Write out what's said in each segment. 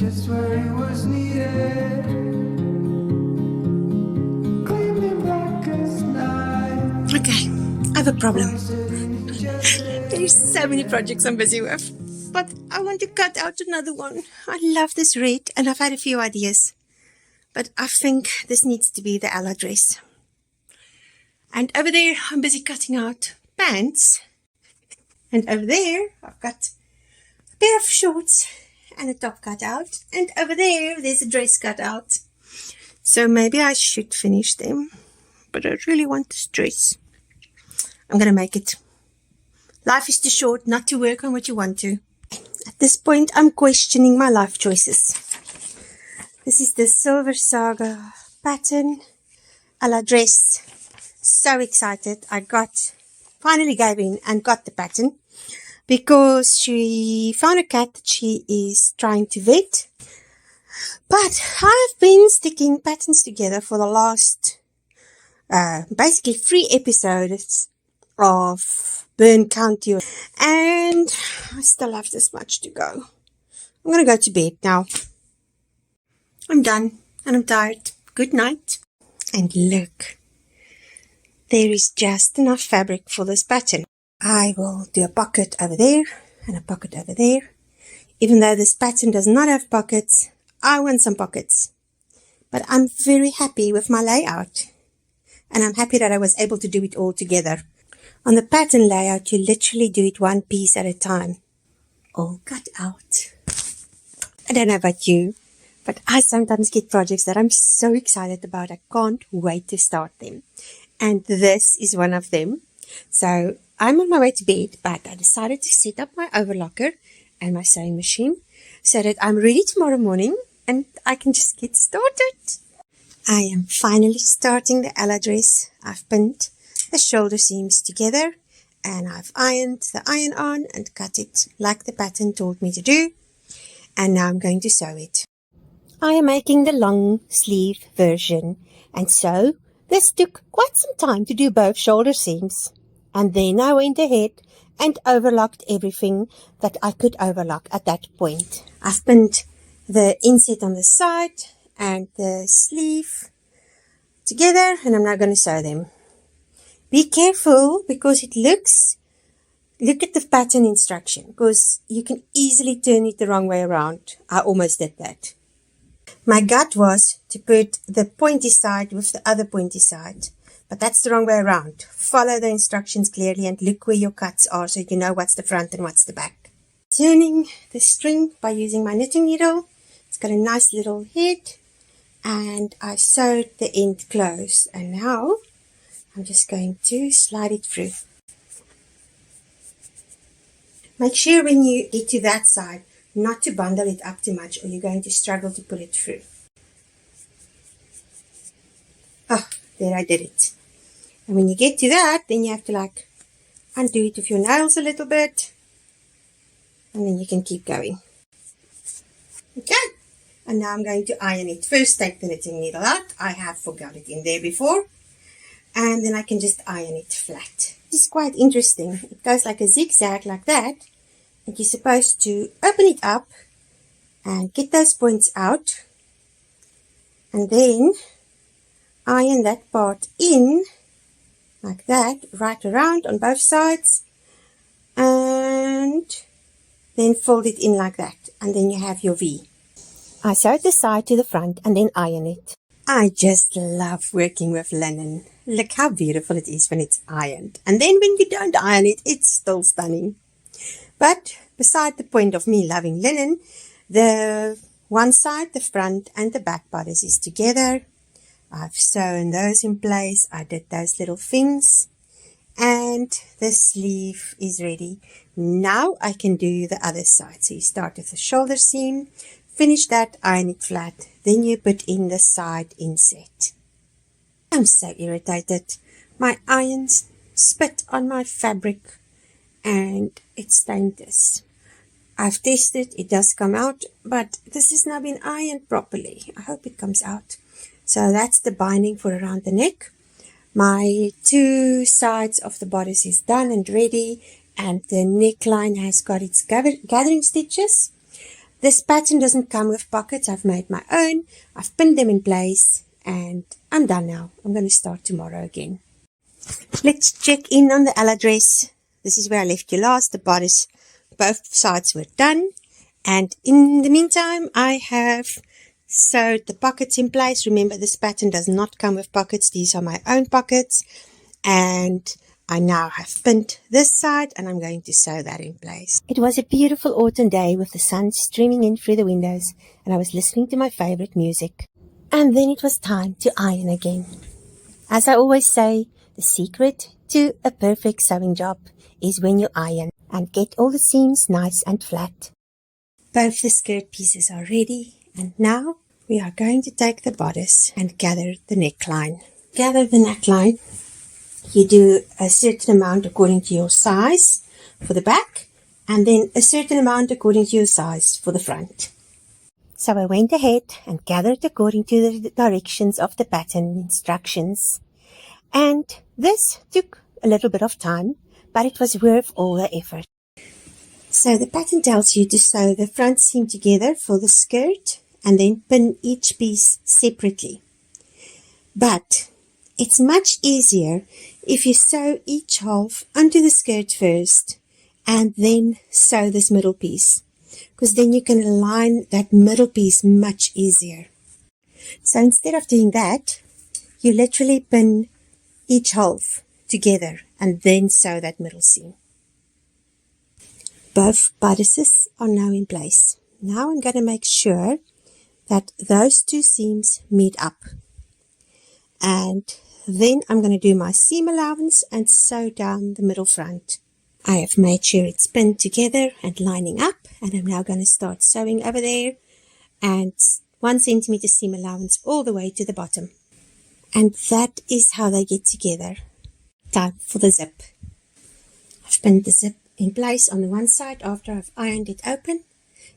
Just where it was needed. Gleaming black as night. Okay, I have a problem. There's so many projects I'm busy with, but I want to cut out another one. I love this red, and I've had a few ideas, but I think this needs to be the Ella dress. And over there, I'm busy cutting out pants, and over there, I've got a pair of shorts and a top cut out, and over there's a dress cut out. So maybe I should finish them, but I really want this dress. I'm gonna make it. Life is too short not to work on what you want to. At this point, I'm questioning my life choices. This is the Silversaga pattern a la dress. So excited. I finally gave in and got the pattern, because she found a cat that she is trying to vet. But I've been sticking patterns together for the last, basically 3 episodes of Burn County. And I still have this much to go. I'm going to go to bed now. I'm done and I'm tired. Good night. And look, there is just enough fabric for this pattern. I will do a pocket over there and a pocket over there. Even though this pattern does not have pockets, I want some pockets. But I'm very happy with my layout. And I'm happy that I was able to do it all together. On the pattern layout, you literally do it one piece at a time. All cut out. I don't know about you, but I sometimes get projects that I'm so excited about. I can't wait to start them. And this is one of them. So I'm on my way to bed, but I decided to set up my overlocker and my sewing machine so that I'm ready tomorrow morning and I can just get started. I am finally starting the Ella dress. I've pinned the shoulder seams together and I've ironed the iron on and cut it like the pattern told me to do. And now I'm going to sew it. I am making the long sleeve version, and so this took quite some time to do both shoulder seams. And then I went ahead and overlocked everything that I could overlock at that point. I've pinned the inset on the side and the sleeve together, and I'm now going to sew them. Be careful, because look at the pattern instruction, because you can easily turn it the wrong way around. I almost did that. My gut was to put the pointy side with the other pointy side. But that's the wrong way around. Follow the instructions clearly and look where your cuts are so you know what's the front and what's the back. Turning the string by using my knitting needle. It's got a nice little head. And I sewed the end closed. And now I'm just going to slide it through. Make sure when you get to that side not to bundle it up too much, or you're going to struggle to pull it through. Oh, there, I did it. And when you get to that, then you have to undo it with your nails a little bit. And then you can keep going. Okay. And now I'm going to iron it. First, take the knitting needle out. I have forgot it in there before. And then I can just iron it flat. This is quite interesting. It goes like a zigzag like that. And you're supposed to open it up and get those points out. And then iron that part in like that, right around on both sides, and then fold it in like that, and then you have your V. I sewed the side to the front and then iron it. I just love working with linen. Look how beautiful it is when it's ironed, and then when you don't iron it, it's still stunning. But beside the point of me loving linen, the one side, the front and the back bodice is together. I've sewn those in place. I did those little things, and the sleeve is ready. Now I can do the other side. So you start with the shoulder seam, finish that, iron it flat, then you put in the side inset. I'm so irritated. My irons spit on my fabric and it stained this. I've tested, it does come out, but this has now been ironed properly. I hope it comes out. So that's the binding for around the neck. My two sides of the bodice is done and ready, and the neckline has got its gathering stitches. This pattern doesn't come with pockets. I've made my own. I've pinned them in place and I'm done now. I'm going to start tomorrow again. Let's check in on the Ella dress. This is where I left you last. The bodice, both sides were done. And in the meantime, I have sewed the pockets in place. Remember, this pattern does not come with pockets. These are my own pockets. And I now have pinned this side and I'm going to sew that in place. It was a beautiful autumn day with the sun streaming in through the windows and I was listening to my favorite music. And then it was time to iron again. As I always say, the secret to a perfect sewing job is when you iron and get all the seams nice and flat. Both the skirt pieces are ready and now we are going to take the bodice and gather the neckline. Gather the neckline. You do a certain amount according to your size for the back and then a certain amount according to your size for the front. So I went ahead and gathered according to the directions of the pattern instructions. And this took a little bit of time, but it was worth all the effort. So the pattern tells you to sew the front seam together for the skirt and then pin each piece separately. But it's much easier if you sew each half onto the skirt first and then sew this middle piece, because then you can align that middle piece much easier. So instead of doing that, you literally pin each half together and then sew that middle seam. Both bodices are now in place. Now I'm going to make sure that those two seams meet up. And then I'm going to do my seam allowance and sew down the middle front. I have made sure it's pinned together and lining up, and I'm now going to start sewing over there and 1 centimeter seam allowance all the way to the bottom. And that is how they get together. Time for the zip. I've pinned the zip in place on the one side after I've ironed it open,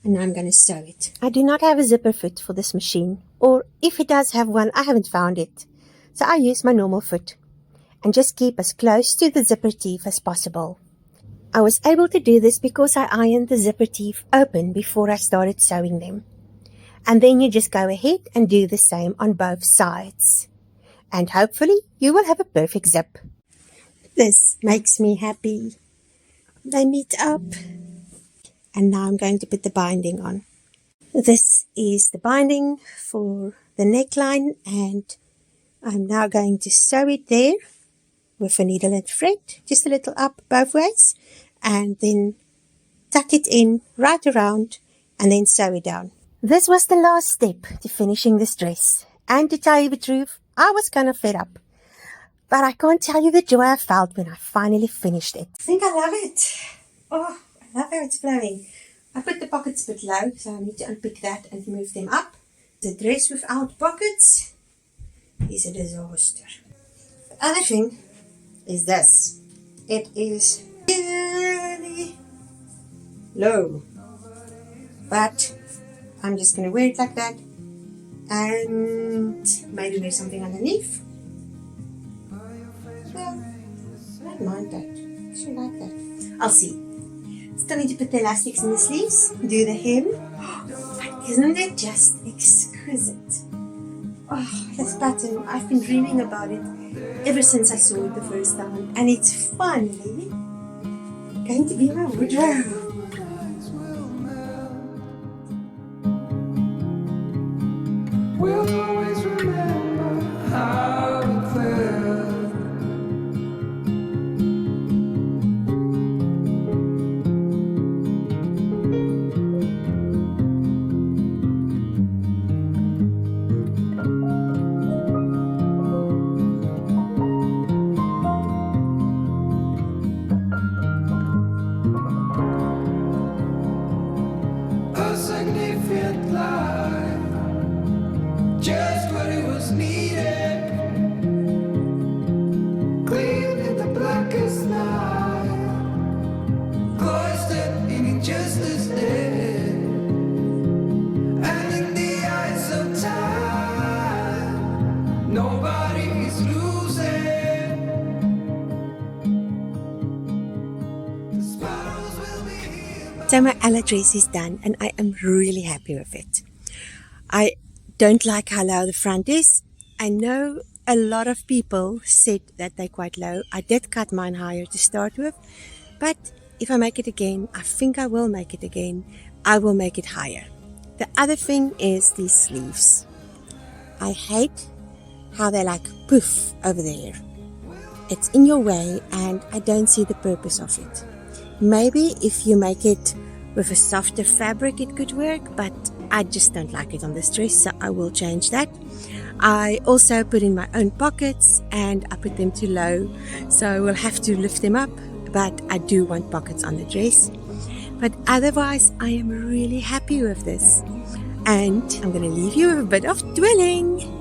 and now I'm going to sew it. I do not have a zipper foot for this machine, or if it does have one, I haven't found it. So I use my normal foot and just keep as close to the zipper teeth as possible. I was able to do this because I ironed the zipper teeth open before I started sewing them. And then you just go ahead and do the same on both sides. And hopefully you will have a perfect zip. This makes me happy. They meet up. And now I'm going to put the binding on. This is the binding for the neckline, and I'm now going to sew it there with a needle and thread, just a little up both ways, and then tuck it in right around and then sew it down. This was the last step to finishing this dress, and to tell you the truth, I was kind of fed up. But I can't tell you the joy I felt when I finally finished it. I think I love it. Oh, I love how it's flowing. I put the pockets a bit low, so I need to unpick that and move them up. The dress without pockets is a disaster. The other thing is this. It is really low. But I'm just going to wear it like that and maybe wear something underneath. So, I don't mind that. I actually like that. I'll see. Still need to put the elastics in the sleeves, do the hem. But isn't it just exquisite? Oh, this pattern, I've been dreaming about it ever since I saw it the first time, and it's finally going to be my wardrobe. We'll always remember how it felt. So my Ella dress is done and I am really happy with it. I don't like how low the front is. I know a lot of people said that they're quite low. I did cut mine higher to start with, but if I make it again, I think I will make it again, I will make it higher. The other thing is these sleeves. I hate how they like poof over there. It's in your way and I don't see the purpose of it. Maybe if you make it with a softer fabric it could work, but I just don't like it on this dress, so I will change that. I also put in my own pockets and I put them too low, so I will have to lift them up, but I do want pockets on the dress. But otherwise I am really happy with this. And I'm going to leave you with a bit of dwelling.